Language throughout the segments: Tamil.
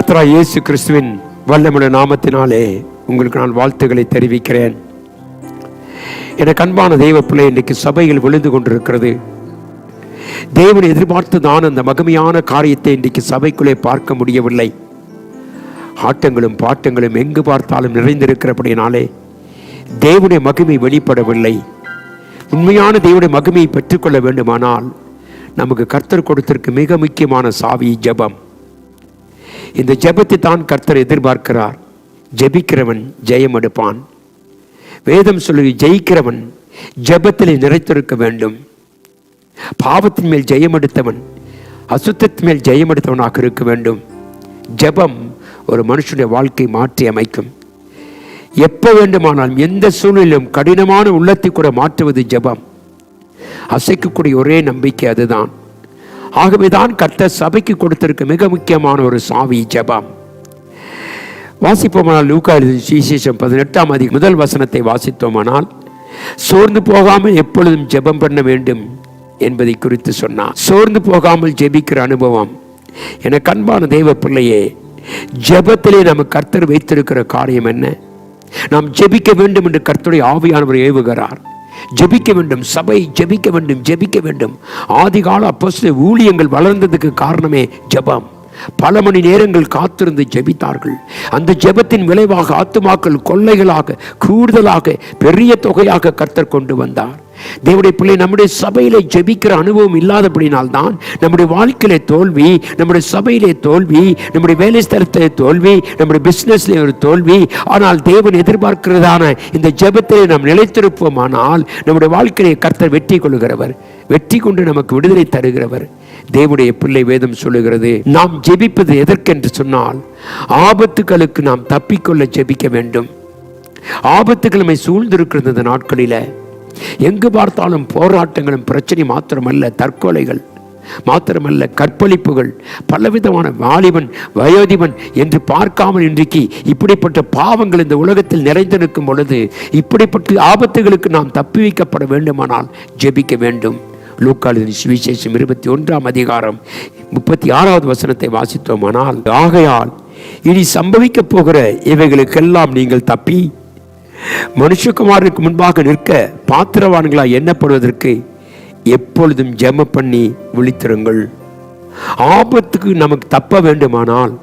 கர்த்தராகிய இயேசு கிறிஸ்துவின் வல்லமையுள்ள நாமத்தினாலே உங்களுக்கு நான் வாழ்த்துக்களை தெரிவிக்கிறேன். எனக்கு அன்பான தெய்வ பிள்ளை, இன்றைக்கு சபையில் விழுந்து கொண்டிருக்கிறது. தேவன் எதிர்பார்த்து தான் அந்த மகிமையான காரியத்தை இன்றைக்கு சபைக்குள்ளே பார்க்க முடியவில்லை. ஆட்டங்களும் பாட்டங்களும் எங்கு பார்த்தாலும் நிறைந்திருக்கிறபடினாலே தேவனுடைய மகிமை வெளிப்படவில்லை. உண்மையான தேவனுடைய மகிமையை பெற்றுக்கொள்ள வேண்டுமானால் நமக்கு கர்த்தர் கொடுத்திருக்க மிக முக்கியமான சாவி ஜெபம். இந்த ஜெபத்தை தான் கர்த்தர் எதிர்பார்க்கிறார். ஜெபிக்கிறவன் ஜெயம் எடுப்பான். வேதம் சொல்லி ஜெயிக்கிறவன் ஜெபத்திலே நிறைத்திருக்க வேண்டும். பாவத்தின் மேல் ஜெயம் எடுத்தவன் அசுத்தத்தின் மேல் ஜெயம் எடுத்தவனாக இருக்க வேண்டும். ஜெபம் ஒரு மனுஷனுடைய வாழ்க்கை மாற்றி அமைக்கும். எப்ப வேண்டுமானாலும் எந்த சூழ்நிலையிலும் கடினமான உள்ளத்தை கூட மாற்றுவது ஜெபம். அசைக்கக்கூடிய ஒரே நம்பிக்கை அதுதான். ஆகவேதான் கர்த்தர் சபைக்கு கொடுத்திருக்க மிக முக்கியமான ஒரு சாவி ஜெபம். வாசிப்போமானால் லூக்கா எழுதின சுவிசேஷம் 18ஆம் அதிகாரம் முதல் வசனத்தை வாசித்தோமானால், சோர்ந்து போகாமல் எப்பொழுதும் ஜெபம் பண்ண வேண்டும் என்பதை குறித்து சொன்னார். சோர்ந்து போகாமல் ஜெபிக்கிற அனுபவம். எனக்கு அன்பான தெய்வ பிள்ளையே, ஜெபத்திலே நம்ம கர்த்தர் வைத்திருக்கிற காரியம் என்ன? நாம் ஜெபிக்க வேண்டும் என்று கர்த்தருடைய ஆவியானவர் ஏவுகிறார். ஜெபிக்க வேண்டும், சபை ஜெபிக்க வேண்டும், ஜெபிக்க வேண்டும். ஆதிகால அப்போஸ்தலர் ஊழியங்கள் வளர்ந்ததுக்கு காரணமே ஜெபம். பல மணி நேரங்கள் காத்திருந்து ஜெபித்தார்கள். அந்த ஜெபத்தின் விளைவாக ஆத்துமாக்கள் கொள்ளைகளாக கூடுதலாக பெரிய தொகையாக கர்த்தர் கொண்டு வந்தார். தேவனுடைய பிள்ளை, நம்முடைய சபையிலே ஜெபிக்கிற அனுபவம் இல்லாதபடினால்தான் நம்முடைய வாழ்க்கையிலே தோல்வி, நம்முடைய சபையிலே தோல்வி, நம்முடைய வேலை ஸ்தலத்திலே தோல்வி, நம்முடைய பிசினஸ்ல ஒரு தோல்வி. ஆனால் தேவன் எதிர்பார்க்கிறதான இந்த ஜெபத்திலே நாம் நிலைத்திருப்போமானால் நம்முடைய வாழ்க்கையை கர்த்தர் வெற்றி கொள்கிறவர், வெற்றி கொண்டு நமக்கு விடுதலை தருகிறவர். தேவனுடைய பிள்ளை, வேதம் சொல்லுகிறது, நாம் ஜெபிப்பது எதற்கென்று சொன்னால் ஆபத்துகளுக்கு நாம் தப்பிக்கொள்ள ஜெபிக்க வேண்டும். ஆபத்துகள் நம்மை சூழ்ந்திருக்கிறது. இந்த நாட்களில எங்கு பார்த்தாலும் போராட்டங்களும் பிரச்சனை மாத்திரமல்ல, தற்கொலைகள் மாத்திரமல்ல, கற்பழிப்புகள், பலவிதமான வாலிபன் வயோதிபன் என்று பார்க்காமல் இன்றைக்கு இப்படிப்பட்ட பாவங்கள் இந்த உலகத்தில் நிறைந்திருக்கும் பொழுது இப்படிப்பட்ட ஆபத்துகளுக்கு நாம் தப்பி வைக்கப்பட வேண்டுமானால் ஜெபிக்க வேண்டும். லூக்கா எழுதின சுவிசேஷம் 21ஆம் அதிகாரம் 36வது வசனத்தை வாசித்தோமானால், ஆகையால் இனி சம்பவிக்க போகிற இவைகளுக்கெல்லாம் நீங்கள் தப்பி மனுஷகுமாரனுக்கு முன்பாக நிற்க பாத்திரவான்களாய் எண்ணப்படுவதற்கு எப்பொழுதும் ஜெபம் பண்ணி விழித்திருங்கள். ஆபத்துக்கு நமக்கு தப்ப வேண்டுமானால்,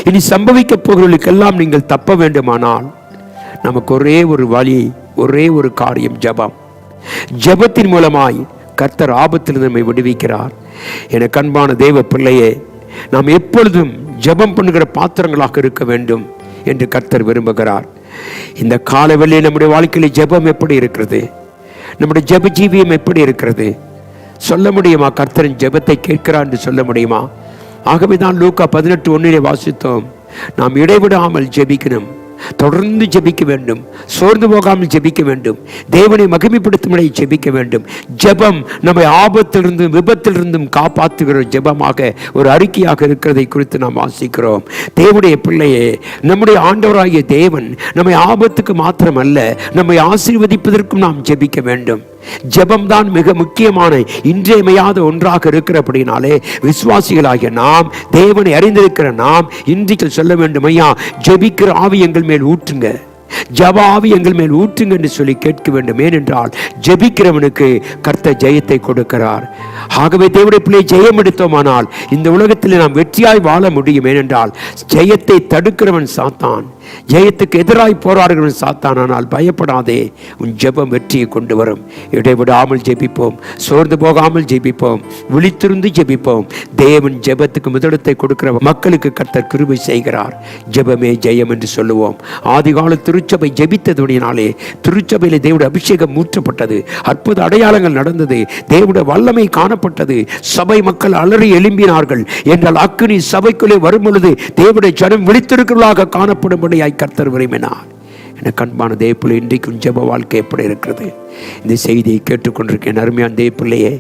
இனி சம்பவிக்க போகிறவர்களுக்கெல்லாம் நீங்கள் தப்ப வேண்டுமானால் நமக்கு ஒரே ஒரு வழி, ஒரே ஒரு காரியம் ஜெபம். ஜெபத்தின் மூலமாய் கர்த்தர் ஆபத்தில் நம்மை விடுவிக்கிறார். எனக்கு அன்பான தேவ பிள்ளையே, நாம் எப்பொழுதும் ஜெபம் பண்ணுகிற பாத்திரங்களாக இருக்க வேண்டும் என்று கர்த்தர் விரும்புகிறார். இந்த காலவெளியில் நம்முடைய வாழ்க்கையில ஜெபம் எப்படி இருக்கிறது? நம்முடைய ஜெப ஜீவியம் எப்படி இருக்கிறது? சொல்ல முடியுமா? கர்த்தரின் ஜெபத்தை கேட்கிறார் என்று சொல்ல முடியுமா? ஆகவேதான் லூக்கா 18:1 வாசித்தோம், நாம் இடைவிடாமல் ஜெபிக்கணும், தொடர்ந்து ஜெபிக்க வேண்டும், சோர்ந்து போகாமல் ஜெபிக்க வேண்டும், தேவனை மகிமைப்படுத்தும் ஜெபிக்க வேண்டும். ஜெபம் நம்மை ஆபத்திலிருந்தும் விபத்திலிருந்தும் காப்பாற்றுகிற ஜெபமாக ஒரு அறிக்கையாக இருக்கிறதை குறித்து நாம் வாசிக்கிறோம். தேவனுடைய பிள்ளையே, நம்முடைய ஆண்டவராகிய தேவன் நம்மை ஆபத்துக்கு மாத்திரமல்ல, நம்மை ஆசீர்வதிப்பதற்கும் நாம் ஜெபிக்க வேண்டும். ஜெபம்தான் மிக முக்கியமான இன்றியமையாத ஒன்றாக இருக்கிறபடினாலே விசுவாசிகளாகிய நாம், தேவனை அறிந்திருக்கிற நாம் இன்றைக்கு சொல்ல வேண்டும், ஐயா ஜெபிக்கிற ஆவி எங்கள் மேல் ஊற்றுங்க, ஜெப ஆவி எங்கள் மேல் ஊற்றுங்க என்று சொல்லி கேட்க வேண்டும். ஏனென்றால் ஜெபிக்கிறவனுக்கு கர்த்தர் ஜெயத்தை கொடுக்கிறார். ஆகவே தேவனுடைய பிள்ளை, ஜெயம் எடுத்தோமானால் இந்த உலகத்தில் நாம் வெற்றியாய் வாழ முடியும். ஏனென்றால் ஜெயத்தை தடுக்கிறவன் சாத்தான், ஜெயத்துக்கு எதிராய் போராடுகிறவன் சாத்தான். ஆனால் பயப்படாதே, உன் ஜெபம் வெற்றியை கொண்டு வரும். இடைவிடாமல் ஜெபிப்போம், சோர்ந்து போகாமல் ஜெபிப்போம், விழித்திருந்து ஜெபிப்போம். தேவன் ஜெபத்துக்கு முதலிடத்தை கொடுக்கிற மக்களுக்கு கர்த்தர் கிருபை செய்கிறார். ஜெபமே ஜெயம் என்று சொல்லுவோம். ஆதிகால திருச்சபை ஜெபித்ததுனாலே திருச்சபையிலே தேவனுடைய அபிஷேகம் ஊற்றப்பட்டது, அற்புத அடையாளங்கள் நடந்தது, தேவனுடைய வல்லமை காணப்பட்டது, சபை மக்கள் அலறி எழும்பினார்கள். என்றால் அக்கினி சபைக்குள்ளே வரும் பொழுது தேவனுடைய ஜனம் விழித்திருக்கிறவர்களாக காணப்படும் கர்த்தர் விரும்பினார். எனக்கு அன்பான தேவப்பிள்ளை, இன்றைக்கும் ஜெப வாழ்க்கை எப்படி இருக்கிறது? இந்த செய்தியை கேட்டுக்கொண்டிருக்கேன் அருமையான தேவப்பிள்ளையே,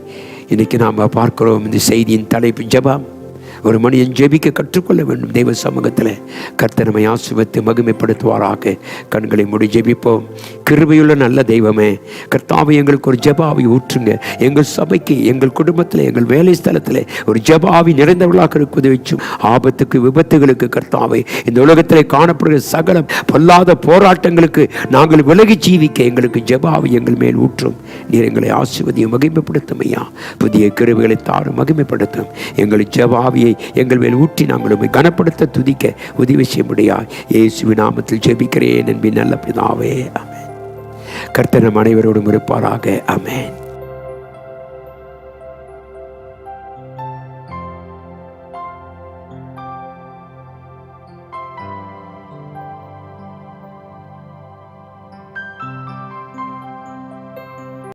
இன்னைக்கு நாம் பார்க்கிறோம் இந்த செய்தியின் தலைப்பு ஜெபம். ஒரு மனிதன் ஜெபிக்க கற்றுக்கொள்ள வேண்டும் தெய்வ சமூகத்தில். கர்த்தர் நம்மை ஆசீர்வதித்து மகிமைப்படுத்துவாராக. கண்களை மூடி ஜெபிப்போம். கிருபையுள்ள நல்ல தெய்வமே, கர்த்தாவை எங்களுக்கு ஒரு ஜெப ஆவி ஊற்றுங்க. எங்கள் சபைக்கு, எங்கள் குடும்பத்தில், எங்கள் வேலை ஸ்தலத்தில் ஒரு ஜெப ஆவி நிறைந்தவர்களாக இருப்பது வச்சும் ஆபத்துக்கு விபத்துகளுக்கு கர்த்தாவை இந்த உலகத்தில் காணப்படுகிற சகல பொல்லாத போராட்டங்களுக்கு நாங்கள் விலகி ஜீவிக்க எங்களுக்கு ஜெப ஆவி எங்கள் மேல் ஊற்றும். நீர் எங்களை ஆசீர்வதியும் மகிமைப்படுத்தும் ஐயா. புதிய கிருபைகளை தாரும் மகிமைப்படுத்தும். எங்கள் ஜெப ஆவியை எங்கள் மேல் ஊற்றி நாங்கள் உம்மை கனப்படுத்த துதிக்க உதவி செய்ய முடியாது. இயேசுவின் நாமத்தில் ஜெபிக்கிறேன் என்பின் நல்ல பிதாவே, ஆமென். கர்த்தர் நம் அனைவரோடும் இருப்பாராக. ஆமென்.